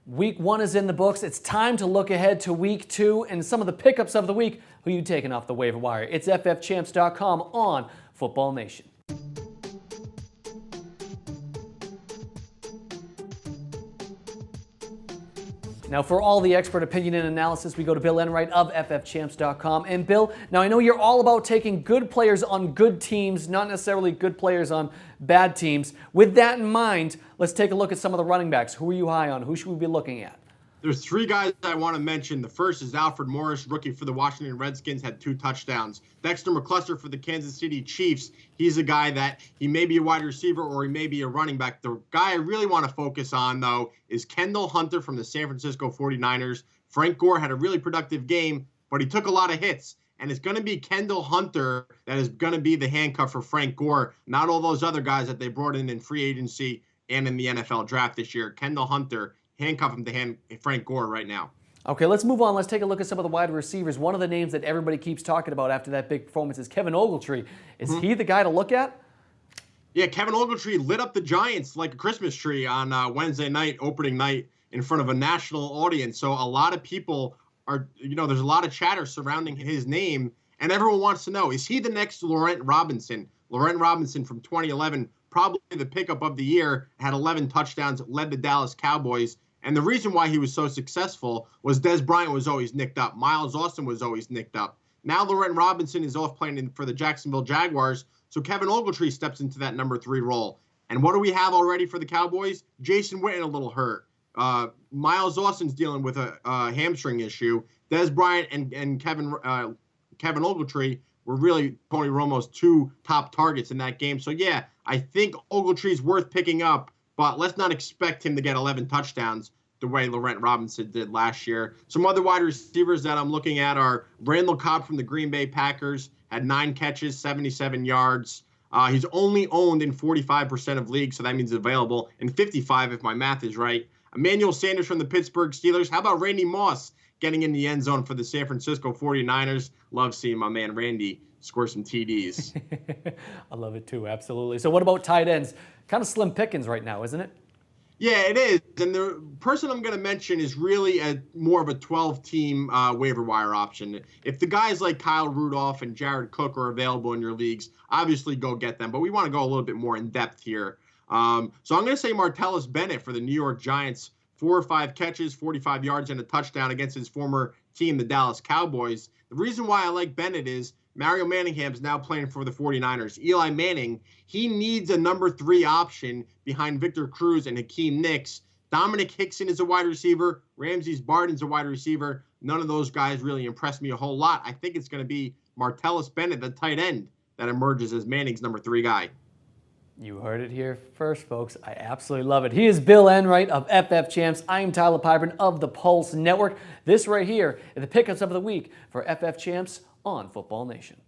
Week 1 is in the books. It's time to look ahead to Week 2 and some of the pickups of the week. Who are you taking off the waiver wire? It's ffchamps.com on Football Nation. Now, for all the expert opinion and analysis, we go to Bill Enright of ffchamps.com. And Bill, now I know you're all about taking good players on good teams, not necessarily good players on bad teams. With that in mind, let's take a look at some of the running backs. Who are you high on? Who should we be looking at? There's 3 guys I want to mention. The first is Alfred Morris, rookie for the Washington Redskins, had 2 touchdowns. Dexter McCluster for the Kansas City Chiefs. He's a guy that he may be a wide receiver or he may be a running back. The guy I really want to focus on, though, is Kendall Hunter from the San Francisco 49ers. Frank Gore had a really productive game, but he took a lot of hits. And it's going to be Kendall Hunter that is going to be the handcuff for Frank Gore, not all those other guys that they brought in free agency and in the NFL draft this year. Kendall Hunter, handcuff him to Frank Gore right now. Okay, let's move on. Let's take a look at some of the wide receivers. One of the names that everybody keeps talking about after that big performance is Kevin Ogletree. Is he the guy to look at? Yeah, Kevin Ogletree lit up the Giants like a Christmas tree on Wednesday night, opening night, in front of a national audience. So a lot of people are, there's a lot of chatter surrounding his name, and everyone wants to know, is he the next Laurent Robinson? Laurent Robinson from 2011, probably the pickup of the year, had 11 touchdowns, led the Dallas Cowboys. And the reason why he was so successful was Dez Bryant was always nicked up. Miles Austin was always nicked up. Now Laurent Robinson is off playing for the Jacksonville Jaguars, so Kevin Ogletree steps into that number 3 role. And what do we have already for the Cowboys? Jason Witten a little hurt. Miles Austin's dealing with a hamstring issue. Dez Bryant and Kevin Ogletree were really Tony Romo's 2 top targets in that game. So yeah, I think Ogletree's worth picking up, but let's not expect him to get 11 touchdowns the way Laurent Robinson did last year. Some other wide receivers that I'm looking at are Randall Cobb from the Green Bay Packers, had 9 catches, 77 yards. He's only owned in 45% of leagues, so that means available in 55 if my math is right. Emmanuel Sanders from the Pittsburgh Steelers. How about Randy Moss getting in the end zone for the San Francisco 49ers? Love seeing my man Randy score some TDs. I love it too, absolutely. So what about tight ends? Kind of slim pickings right now, isn't it? Yeah, it is. And the person I'm going to mention is really more of a 12-team waiver wire option. If the guys like Kyle Rudolph and Jared Cook are available in your leagues, obviously go get them. But we want to go a little bit more in depth here. So I'm going to say Martellus Bennett for the New York Giants. 4 or 5 catches, 45 yards, and a touchdown against his former team, the Dallas Cowboys. The reason why I like Bennett is Mario Manningham's now playing for the 49ers. Eli Manning, he needs a number 3 option behind Victor Cruz and Hakeem Nicks. Dominic Hickson is a wide receiver. Ramses Barden's a wide receiver. None of those guys really impressed me a whole lot. I think it's going to be Martellus Bennett, the tight end, that emerges as Manning's number 3 guy. You heard it here first, folks. I absolutely love it. He is Bill Enright of FF Champs. I'm Tyler Pyburn of the Pulse Network. This right here is the pickups of the week for FF Champs on Football Nation.